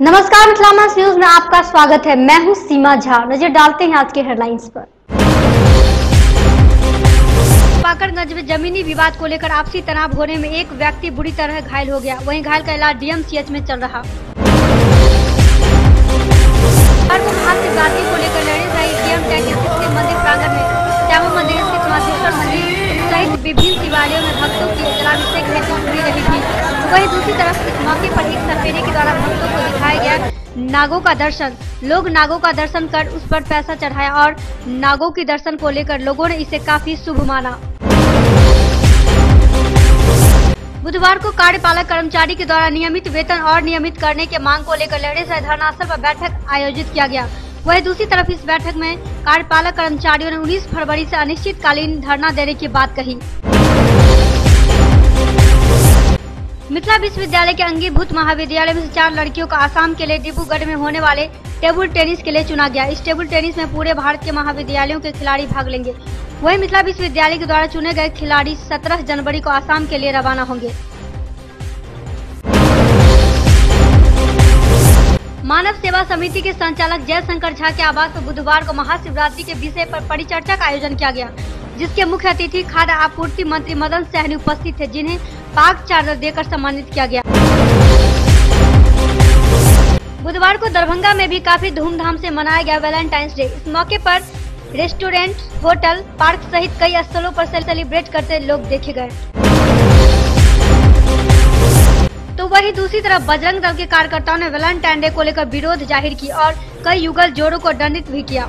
नमस्कार, मिथिलामंच न्यूज में आपका स्वागत है। मैं हूं सीमा झा। नजर डालते हैं आज के हेडलाइंस पर। पाकड़गंज में जमीनी विवाद को लेकर आपसी तनाव होने में एक व्यक्ति बुरी तरह घायल हो गया। वहीं घायल का इलाज डीएमसीएच में चल रहा। महाशिवरात्रि को लेकर लड़े मंदिर प्रांगण में श्यामा मंदिर स्थित माधेश्वर मंदिर सहित विभिन्न शिवालयों में भक्तों की जलाभिषेक हेतु जुड़ी रही थी। वहीं दूसरी तरफ इस मौके पर एक सपेरे के द्वारा भक्तों को दिखाया गया नागों का दर्शन। लोग नागों का दर्शन कर उस पर पैसा चढ़ाया और नागों के दर्शन को लेकर लोगों ने इसे काफी शुभ माना। बुधवार को कार्यपालक कर्मचारी के द्वारा नियमित वेतन और नियमित करने के मांग को लेकर लहरेसराय धरनास्थल पर बैठक आयोजित किया गया। वहीं दूसरी तरफ इस बैठक में कार्यपालक कर्मचारियों ने 19 फरवरी से अनिश्चितकालीन धरना देने की बात कही। मिथिला विश्वविद्यालय के अंगीभूत महाविद्यालय में से 4 लड़कियों का आसाम के लिए डिब्रूगढ़ में होने वाले टेबल टेनिस के लिए चुना गया। इस टेबल टेनिस में पूरे भारत के महाविद्यालयों के खिलाड़ी भाग लेंगे। वहीं मिथिला विश्वविद्यालय के द्वारा चुने गए खिलाड़ी 17 जनवरी को आसाम के लिए रवाना होंगे। मानव सेवा समिति के संचालक जयशंकर झा के आवास पर बुधवार को महाशिवरात्रि के विषय पर परिचर्चा का आयोजन किया गया, जिसके मुख्य अतिथि खाद्य आपूर्ति मंत्री मदन सहनी उपस्थित थे, जिन्हें पाक चादर देकर सम्मानित किया गया। बुधवार को दरभंगा में भी काफी धूमधाम से मनाया गया वैलेंटाइंस डे। इस मौके पर रेस्टोरेंट, होटल, पार्क सहित कई स्थलों पर सेलिब्रेट करते लोग देखे गए। तो वहीं दूसरी तरफ बजरंग दल के कार्यकर्ताओं ने वैलेंटाइन डे को लेकर विरोध जाहिर की और कई युगल जोड़ों को दंडित भी किया।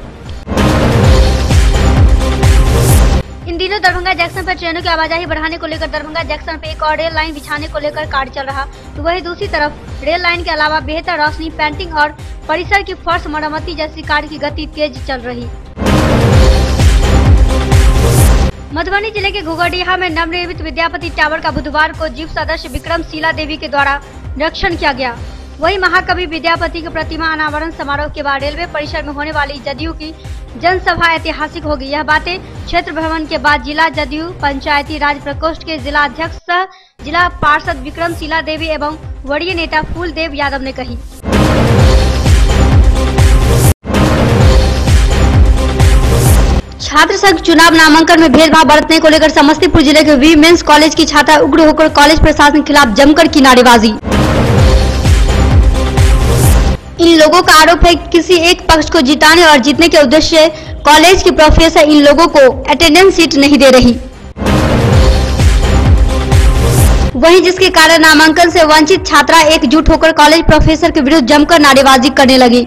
इन दिनों दरभंगा जंक्शन पर ट्रेनों की आवाजाही बढ़ाने को लेकर दरभंगा जंक्शन पर एक और रेल लाइन बिछाने को लेकर कार्य चल रहा। तो वहीं दूसरी तरफ रेल लाइन के अलावा बेहतर रोशनी, पेंटिंग और परिसर की फर्श मरम्मती जैसी कार्य की गति तेज चल रही। मधुबनी जिले के घुघड़िया में नवनिर्मित विद्यापति टावर का बुधवार को जीव सदस्य विक्रमशिला देवी के द्वारा निरीक्षण किया गया। वहीं महाकवि विद्यापति की प्रतिमा अनावरण समारोह के बाद रेलवे परिसर में होने वाली जदयू की जनसभा ऐतिहासिक होगी। यह बातें क्षेत्र भ्रमण के बाद जिला जदयू पंचायती राज प्रकोष्ठ के जिला अध्यक्ष सह जिला पार्षद विक्रमशिला देवी एवं वरीय नेता फूलदेव यादव ने कही। छात्र संघ चुनाव नामांकन में भेदभाव बरतने को लेकर समस्तीपुर जिले के वीमेंस कॉलेज की छात्रा उग्र होकर कॉलेज प्रशासन के खिलाफ जमकर की नारेबाजी। इन लोगों का आरोप है कि किसी एक पक्ष को जिताने और जीतने के उद्देश्य कॉलेज की प्रोफेसर इन लोगों को अटेंडेंस सीट नहीं दे रही। वहीं जिसके कारण नामांकन से वंचित छात्रा एकजुट होकर कॉलेज प्रोफेसर के विरुद्ध जमकर नारेबाजी करने लगी।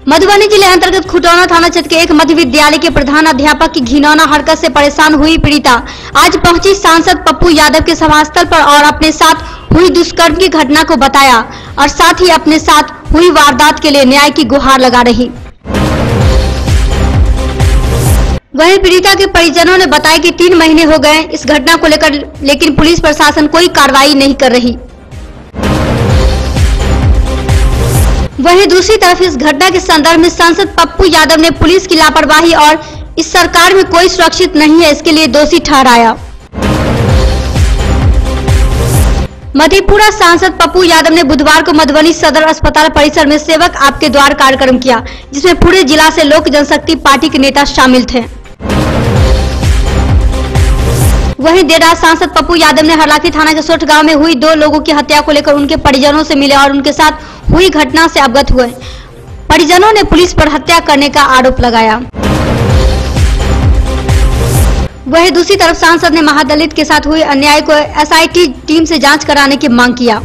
मधुबनी जिले अंतर्गत खुटौना थाना क्षेत्र के एक मध्य विद्यालय के प्रधान अध्यापक की घिनौना हरकत से परेशान हुई पीड़िता आज पहुंची सांसद पप्पू यादव के सभास्थल पर और अपने साथ हुई दुष्कर्म की घटना को बताया और साथ ही अपने साथ हुई वारदात के लिए न्याय की गुहार लगा रही। वहीं पीड़िता के परिजनों ने बताया कि 3 महीने हो गए इस घटना को लेकर, लेकिन पुलिस प्रशासन कोई कार्रवाई नहीं कर रही। वहीं दूसरी तरफ इस घटना के संदर्भ में सांसद पप्पू यादव ने पुलिस की लापरवाही और इस सरकार में कोई सुरक्षित नहीं है इसके लिए दोषी ठहराया। मधेपुरा सांसद पप्पू यादव ने बुधवार को मधुबनी सदर अस्पताल परिसर में सेवक आपके द्वार कार्यक्रम किया, जिसमें पूरे जिला से लोक जनशक्ति पार्टी के नेता शामिल थे। वहीं देर रात सांसद पप्पू यादव ने हरलाखी थाना के सोठ गांव में हुई 2 लोगों की हत्या को लेकर उनके परिजनों से मिले और उनके साथ हुई घटना से अवगत हुए। परिजनों ने पुलिस पर हत्या करने का आरोप लगाया। वहीं दूसरी तरफ सांसद ने महादलित के साथ हुई अन्याय को एसआईटी टीम से जांच कराने की मांग किया।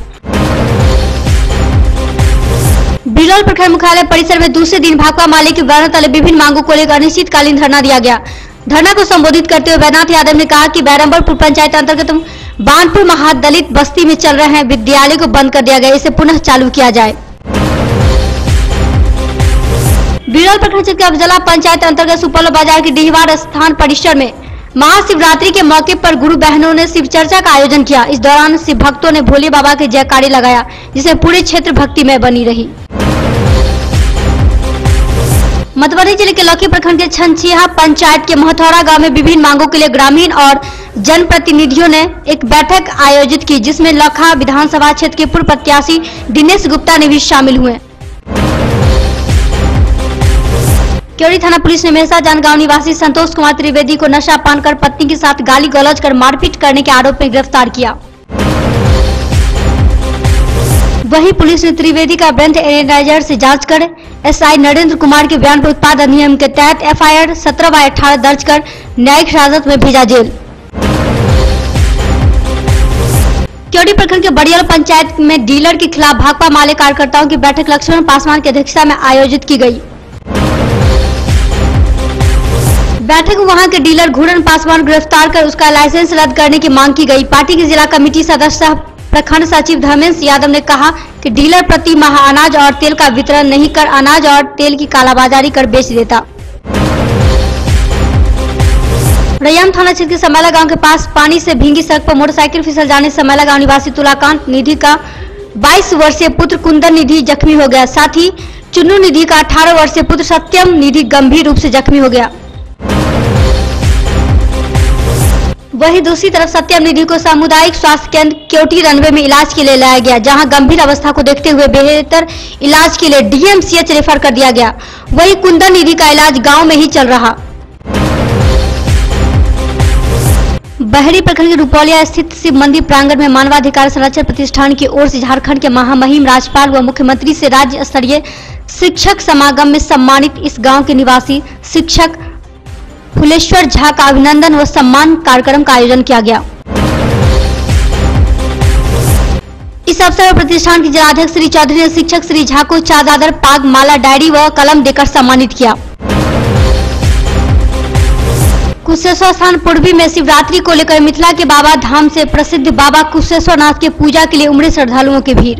बिरौल प्रखंड मुख्यालय परिसर में दूसरे दिन भाकपा माले के बैनर तले विभिन्न मांगों को लेकर अनिश्चितकालीन धरना दिया गया। धरना को संबोधित करते हुए बैनाथ यादव ने कहा कि बैरंबरपुर पंचायत अंतर्गत बानपुर महादलित बस्ती में चल रहे विद्यालय को बंद कर दिया गया, इसे पुनः चालू किया जाए। बिरौल प्रखंड क्षेत्र के अफजला पंचायत अंतर्गत सुपौल बाजार के डीहवार स्थान परिसर में महाशिवरात्रि के मौके पर गुरु बहनों ने शिव चर्चा का आयोजन किया। इस दौरान शिव भक्तों ने भोले बाबा के जयकारे लगाया, जिससे पूरे क्षेत्र भक्तिमय बनी रही। मधुबनी जिले के लौकी प्रखंड के छनछिया पंचायत के महथौरा गांव में विभिन्न मांगों के लिए ग्रामीण और जनप्रतिनिधियों ने एक बैठक आयोजित की, जिसमें लखा विधानसभा क्षेत्र के पूर्व प्रत्याशी दिनेश गुप्ता ने भी शामिल हुए। क्योरी थाना पुलिस ने मेहसा जानगांव निवासी संतोष कुमार त्रिवेदी को नशा पान कर पत्नी के साथ गाली गलौज कर मारपीट करने के आरोप में गिरफ्तार किया। वहीं पुलिस ने त्रिवेदी का ब्रेन एनालाइजर से जांच कर एसआई नरेंद्र कुमार के बयान पर उत्पाद अधिनियम के तहत एफआईआर 17/18 दर्ज कर न्यायिक हिरासत में भेजा जेल। क्योरी प्रखंड के बड़ियाल पंचायत में डीलर के खिलाफ भाकपा माले कार्यकर्ताओं की बैठक लक्ष्मण पासवान की अध्यक्षता में आयोजित की गई। बैठक में वहां के डीलर घूरन पासवान गिरफ्तार कर उसका लाइसेंस रद्द करने की मांग की गई। पार्टी की जिला कमेटी सदस्य प्रखंड सचिव धर्मेंद्र यादव ने कहा कि डीलर प्रति माह अनाज और तेल का वितरण नहीं कर अनाज और तेल की कालाबाजारी कर बेच देता। रैयाम थाना क्षेत्र के समैला गांव के पास पानी से भींगी सड़क पर मोटरसाइकिल फिसल जाने से समैला गांव निवासी तुलाकांत निधि का 22 वर्षीय पुत्र कुंदन निधि जख्मी हो गया। साथ ही चुन्नू निधि का 18 वर्षीय पुत्र सत्यम निधि गंभीर रूप से जख्मी हो गया। वहीं दूसरी तरफ सत्यम निधि को सामुदायिक स्वास्थ्य केंद्र क्योटी रनवे में इलाज के लिए लाया गया, जहां गंभीर अवस्था को देखते हुए बेहतर इलाज के लिए डीएमसीएच रेफर कर दिया गया। वहीं कुंदन निधि का इलाज गांव में ही चल रहा। बहरी प्रखंड के रुपौलिया स्थित शिव मंदिर प्रांगण में मानवाधिकार संरक्षण प्रतिष्ठान की ओर से झारखंड के महामहिम राज्यपाल व मुख्यमंत्री से राज्य स्तरीय शिक्षक समागम में सम्मानित इस गाँव के निवासी शिक्षक फुलेश्वर झा का अभिनंदन व सम्मान कार्यक्रम का आयोजन किया गया। इस अवसर पर प्रतिष्ठान के जिलाध्यक्ष श्री चौधरी ने शिक्षक श्री झा को चादर, पाग, माला, डायरी व कलम देकर सम्मानित किया। कुशेश्वर स्थान पूर्वी में शिवरात्रि को लेकर मिथिला के बाबा धाम से प्रसिद्ध बाबा कुशेश्वर नाथ के पूजा के लिए उमड़े श्रद्धालुओं की भीड़।